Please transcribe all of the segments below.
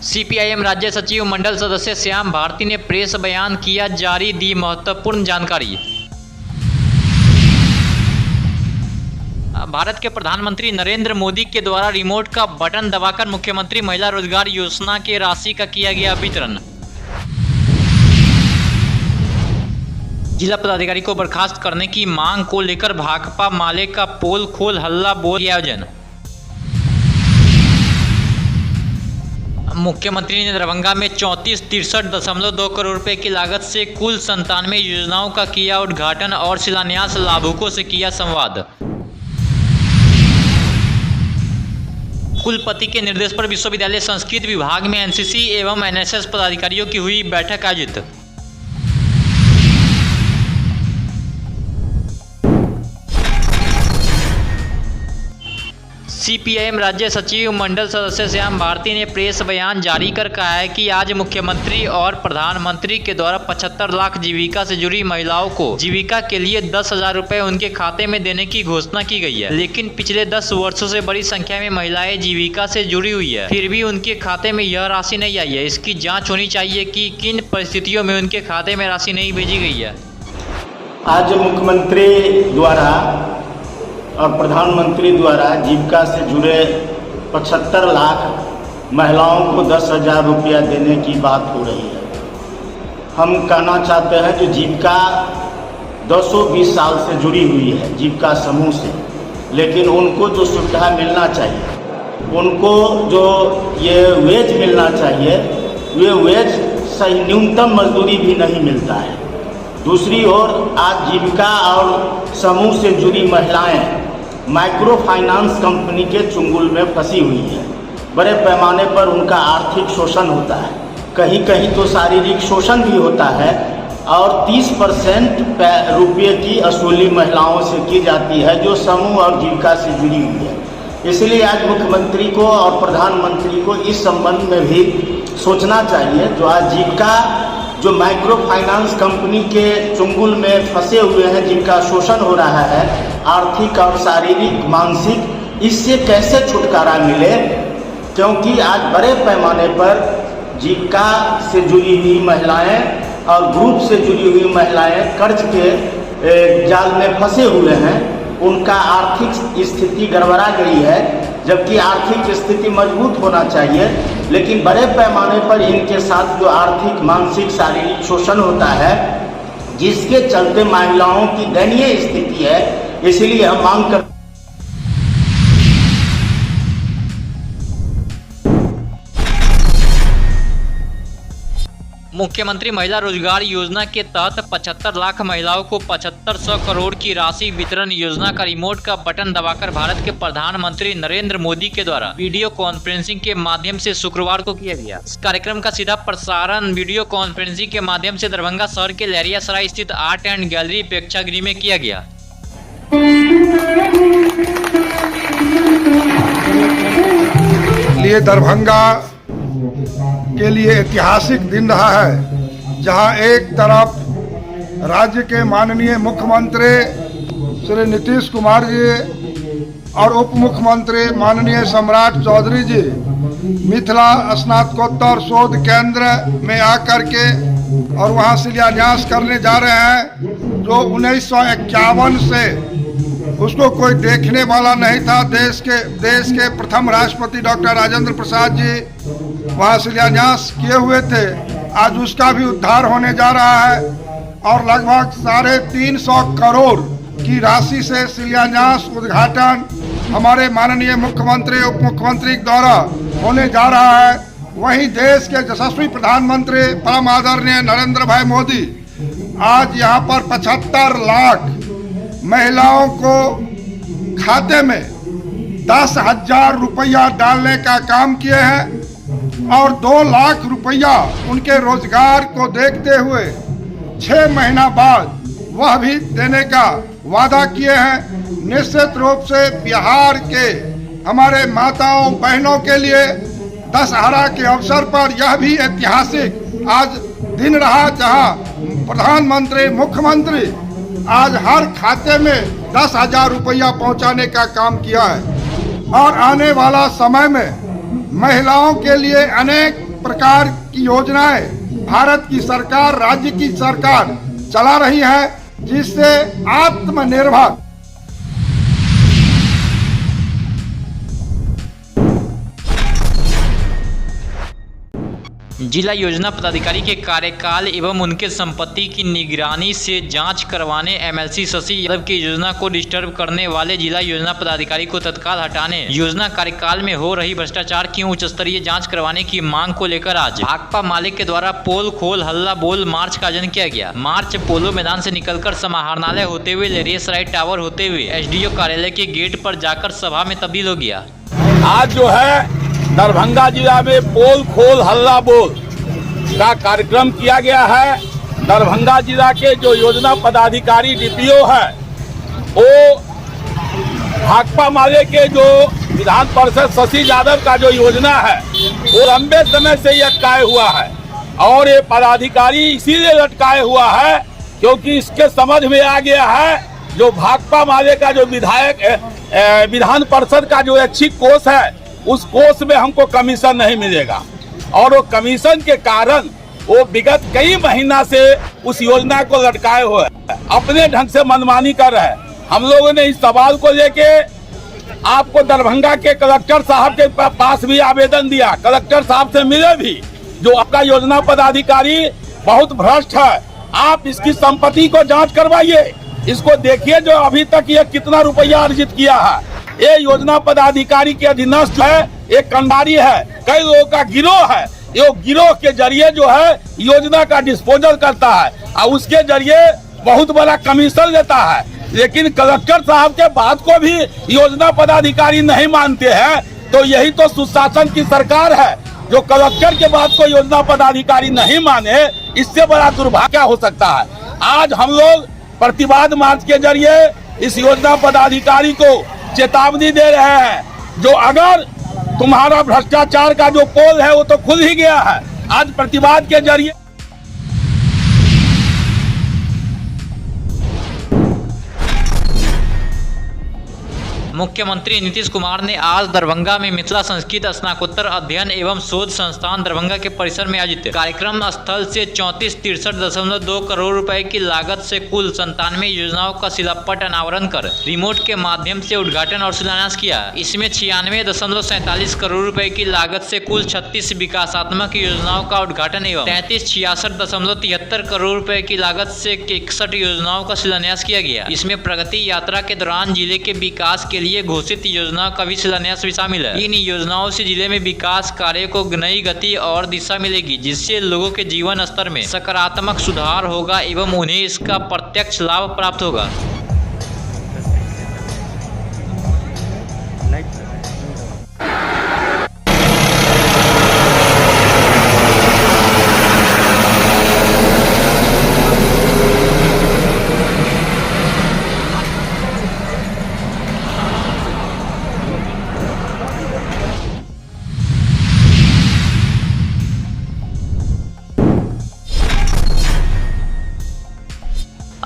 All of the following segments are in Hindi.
सीपीआईएम राज्य सचिव मंडल सदस्य श्याम भारती ने प्रेस बयान किया जारी, दी महत्वपूर्ण जानकारी। भारत के प्रधानमंत्री नरेंद्र मोदी के द्वारा रिमोट का बटन दबाकर मुख्यमंत्री महिला रोजगार योजना की राशि का किया गया वितरण। जिला पदाधिकारी को बर्खास्त करने की मांग को लेकर भाकपा माले का पोल खोल हल्ला बोल आयोजन। मुख्यमंत्री ने दरभंगा में 3463.2 करोड़ रुपए की लागत से कुल 97 योजनाओं का किया उद्घाटन और शिलान्यास, लाभुकों से किया संवाद। कुलपति के निर्देश पर विश्वविद्यालय संस्कृत विभाग में एनसीसी एवं एनएसएस पदाधिकारियों की हुई बैठक आयोजित। सीपीआईएम राज्य सचिव मंडल सदस्य श्याम भारती ने प्रेस बयान जारी कर कहा है कि आज मुख्यमंत्री और प्रधानमंत्री के द्वारा 75 लाख जीविका से जुड़ी महिलाओं को जीविका के लिए 10,000 रुपए उनके खाते में देने की घोषणा की गई है। लेकिन पिछले 10 वर्षों से बड़ी संख्या में महिलाएं जीविका से जुड़ी हुई है, फिर भी उनके खाते में यह राशि नहीं आई है। इसकी जाँच होनी चाहिए कि किन परिस्थितियों में उनके खाते में राशि नहीं भेजी गई है। आज मुख्यमंत्री द्वारा और प्रधानमंत्री द्वारा जीविका से जुड़े 75 लाख महिलाओं को 10,000 रुपया देने की बात हो रही है। हम कहना चाहते हैं जो जीविका 220 साल से जुड़ी हुई है जीविका समूह से, लेकिन उनको जो सुविधा मिलना चाहिए, उनको जो ये वेज मिलना चाहिए, वे वेज सही न्यूनतम मजदूरी भी नहीं मिलता है। दूसरी ओर आज जीविका और समूह से जुड़ी महिलाएं माइक्रो फाइनेंस कंपनी के चुंगल में फंसी हुई है। बड़े पैमाने पर उनका आर्थिक शोषण होता है, कहीं कहीं तो शारीरिक शोषण भी होता है और 30% रुपये की वसूली महिलाओं से की जाती है जो समूह और जीविका से जुड़ी हुई है। इसलिए आज मुख्यमंत्री को और प्रधानमंत्री को इस संबंध में भी सोचना चाहिए। जो आज जीविका जो माइक्रो फाइनेंस कंपनी के चुंगल में फंसे हुए हैं, जिनका शोषण हो रहा है आर्थिक और शारीरिक मानसिक, इससे कैसे छुटकारा मिले, क्योंकि आज बड़े पैमाने पर जीविका से जुड़ी हुई महिलाएं और ग्रुप से जुड़ी हुई महिलाएं कर्ज के जाल में फंसे हुए हैं। उनका आर्थिक स्थिति गड़बड़ा गई है, जबकि आर्थिक स्थिति मजबूत होना चाहिए, लेकिन बड़े पैमाने पर इनके साथ जो आर्थिक मानसिक शारीरिक शोषण होता है, जिसके चलते महिलाओं की दयनीय स्थिति है। इसलिए हम मांग कर मुख्यमंत्री महिला रोजगार योजना के तहत 75 लाख महिलाओं को 7500 करोड़ की राशि वितरण योजना का रिमोट का बटन दबाकर भारत के प्रधानमंत्री नरेंद्र मोदी के द्वारा वीडियो कॉन्फ्रेंसिंग के माध्यम से शुक्रवार को किया गया। इस कार्यक्रम का सीधा प्रसारण वीडियो कॉन्फ्रेंसिंग के माध्यम से दरभंगा शहर के लहरियासराय स्थित आर्ट एंड गैलरी प्रेक्षागृह में किया गया। लिए दरभंगा के लिए ऐतिहासिक दिन रहा है, जहां एक तरफ राज्य के माननीय मुख्यमंत्री श्री नीतीश कुमार जी और उप मुख्यमंत्री माननीय सम्राट चौधरी जी मिथिला स्नातकोत्तर शोध केंद्र में आकर के और वहां शिलान्यास करने जा रहे हैं, जो 1951 से उसको कोई देखने वाला नहीं था। देश के प्रथम राष्ट्रपति डॉक्टर राजेंद्र प्रसाद जी वहाँ शिलान्यास किए हुए थे। आज उसका भी उद्धार होने जा रहा है और लगभग 350 करोड़ की राशि से शिलान्यास उद्घाटन हमारे माननीय मुख्यमंत्री उप मुख्यमंत्री द्वारा होने जा रहा है। वहीं देश के यशस्वी प्रधानमंत्री परम आदरणीय नरेंद्र भाई मोदी आज यहाँ पर 75 लाख महिलाओं को खाते में 10,000 रुपया डालने का काम किए हैं और 2 लाख रुपया उनके रोजगार को देखते हुए 6 महीना बाद वह भी देने का वादा किए हैं। निश्चित रूप से बिहार के हमारे माताओं बहनों के लिए दशहरा के अवसर पर यह भी ऐतिहासिक आज दिन रहा, जहां प्रधानमंत्री मुख्यमंत्री आज हर खाते में 10,000 रुपया पहुंचाने का काम किया है और आने वाला समय में महिलाओं के लिए अनेक प्रकार की योजनाएं भारत की सरकार, राज्य की सरकार चला रही है, जिससे आत्मनिर्भर जिला योजना पदाधिकारी के कार्यकाल एवं उनके संपत्ति की निगरानी से जांच करवाने एमएलसी शशि यादव की योजना को डिस्टर्ब करने वाले जिला योजना पदाधिकारी को तत्काल हटाने, योजना कार्यकाल में हो रही भ्रष्टाचार की उच्च स्तरीय जांच करवाने की मांग को लेकर आज भाकपा माले के द्वारा पोल खोल हल्ला बोल मार्च का आयोजन किया गया। मार्च पोलो मैदान से निकलकर समाहरणालय होते हुए लेरियस राइट टावर होते हुए एसडीओ कार्यालय के गेट पर जाकर सभा में तब्दील हो गया। आज जो है दरभंगा जिला में पोल खोल हल्ला बोल का कार्यक्रम किया गया है। दरभंगा जिला के जो योजना पदाधिकारी डीपीओ है, वो भाकपा माले के जो विधान परिषद शशि यादव का जो योजना है वो लंबे समय से ये अटकाए हुआ है और ये पदाधिकारी इसीलिए लटकाए हुआ है क्योंकि इसके समझ में आ गया है जो भाकपा माले का जो विधान परिषद का जो ऐच्छिक कोष है उस कोष में हमको कमीशन नहीं मिलेगा और वो कमीशन के कारण वो विगत कई महीना से उस योजना को लटकाए हुए अपने ढंग से मनमानी कर रहे हैं। हम लोगों ने इस सवाल को लेके आपको दरभंगा के कलेक्टर साहब के पास भी आवेदन दिया, कलेक्टर साहब से मिले भी, जो आपका योजना पदाधिकारी बहुत भ्रष्ट है, आप इसकी संपत्ति को जांच करवाइए, इसको देखिए जो अभी तक ये कितना रुपया अर्जित किया है। ये योजना पदाधिकारी के अधीनस्थ है, एक कंडारी है, कई लोगों का गिरोह है, ये गिरोह के जरिए जो है योजना का डिस्पोजल करता है और उसके जरिए बहुत बड़ा कमीशन लेता है। लेकिन कलेक्टर साहब के बात को भी योजना पदाधिकारी नहीं मानते हैं, तो यही तो सुशासन की सरकार है जो कलेक्टर के बात को योजना पदाधिकारी नहीं माने। इससे बड़ा दुर्भाग्य हो सकता है। आज हम लोग प्रतिवाद मार्च के जरिए इस योजना पदाधिकारी को चेतावनी दे रहे हैं, जो अगर तुम्हारा भ्रष्टाचार का जो पोल है वो तो खुल ही गया है। आज प्रतिवाद के जरिए मुख्यमंत्री नीतीश कुमार ने आज दरभंगा में मिथिला संस्कृत स्नातकोत्तर अध्ययन एवं शोध संस्थान दरभंगा के परिसर में आयोजित कार्यक्रम स्थल से 3463.2 करोड़ रुपए की लागत से कुल 97 योजनाओं का शिलापट अनावरण कर रिमोट के माध्यम से उद्घाटन और शिलान्यास किया। इसमें 96.47 करोड़ रुपए की लागत से कुल 36 विकासात्मक योजनाओं का उद्घाटन एवं 3366.73 करोड़ रुपए की लागत से 61 योजनाओं का शिलान्यास किया गया। इसमें प्रगति यात्रा के दौरान जिले के विकास के लिए घोषित योजनाओं का भी शिलान्यास भी शामिल है। इन योजनाओं से जिले में विकास कार्य को नई गति और दिशा मिलेगी, जिससे लोगों के जीवन स्तर में सकारात्मक सुधार होगा एवं उन्हें इसका प्रत्यक्ष लाभ प्राप्त होगा।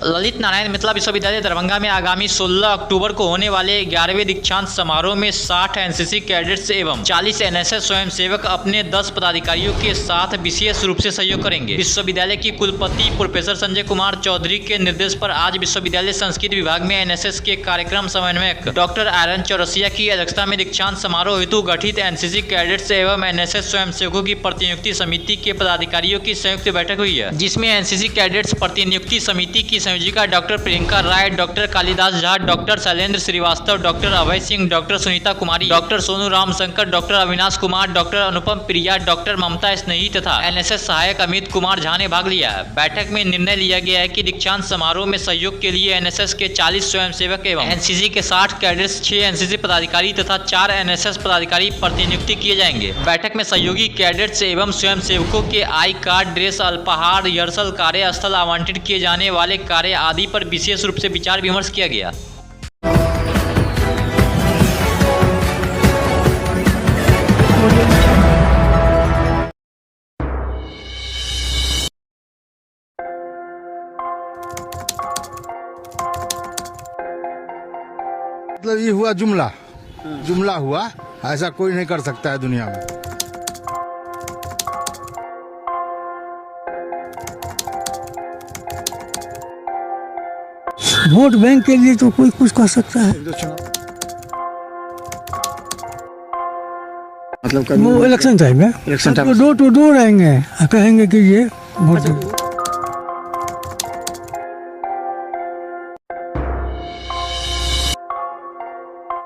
ललित नारायण मिथिला विश्वविद्यालय दरभंगा में आगामी 16 अक्टूबर को होने वाले 11वें दीक्षांत समारोह में 60 एनसीसी कैडेट्स एवं 40 एनएसएस स्वयंसेवक अपने 10 पदाधिकारियों के साथ विशेष रूप से सहयोग करेंगे। विश्वविद्यालय की कुलपति प्रोफेसर संजय कुमार चौधरी के निर्देश पर आज विश्वविद्यालय संस्कृत विभाग में एनएसएस के कार्यक्रम समन्वयक डॉक्टर आयरन चौरसिया की अध्यक्षता में दीक्षांत समारोह हेतु गठित एनसीसी कैडेट्स एवं एनएसएस स्वयंसेवकों की प्रतिनियुक्ति समिति के पदाधिकारियों की संयुक्त बैठक हुई है, जिसमें एनसीसी कैडेट्स प्रतिनियुक्ति समिति की संयोजिका doctor Priyanka Rai, doctor Kalidas Jha, doctor Shailendra Srivastava, doctor Abhay Singh, doctor Sunita Kumari, doctor Sonu Ramshankar, doctor Avinash Kumar, doctor Anupam Priya, doctor Mamta Snehi तथा एनएसएस सहायक अमित कुमार झा ने भाग लिया है। बैठक में निर्णय लिया गया है कि दीक्षांत समारोह में सहयोग के लिए एनएसएस के 40 स्वयंसेवक एवं एनसीसी के 60 कैडेट्स, 6 एनसीसी पदाधिकारी तथा 4 एनएसएस पदाधिकारी प्रतिनियुक्ति किए जाएंगे। बैठक में सहयोगी कैडेट्स एवं स्वयंसेवकों के आई कार्ड, ड्रेस, अल्पाहार, रिहर्सल, कार्यस्थल आवंटित किए जाने वाले कार्य आदि पर विशेष रूप से विचार विमर्श किया गया। मतलब ये हुआ जुमला हुआ, ऐसा कोई नहीं कर सकता है दुनिया में। वोट बैंक के लिए तो कोई कुछ कर सकता है। मतलब वो इलेक्शन टाइम है, election time door to door रहेंगे, कहेंगे कि ये वोट दो।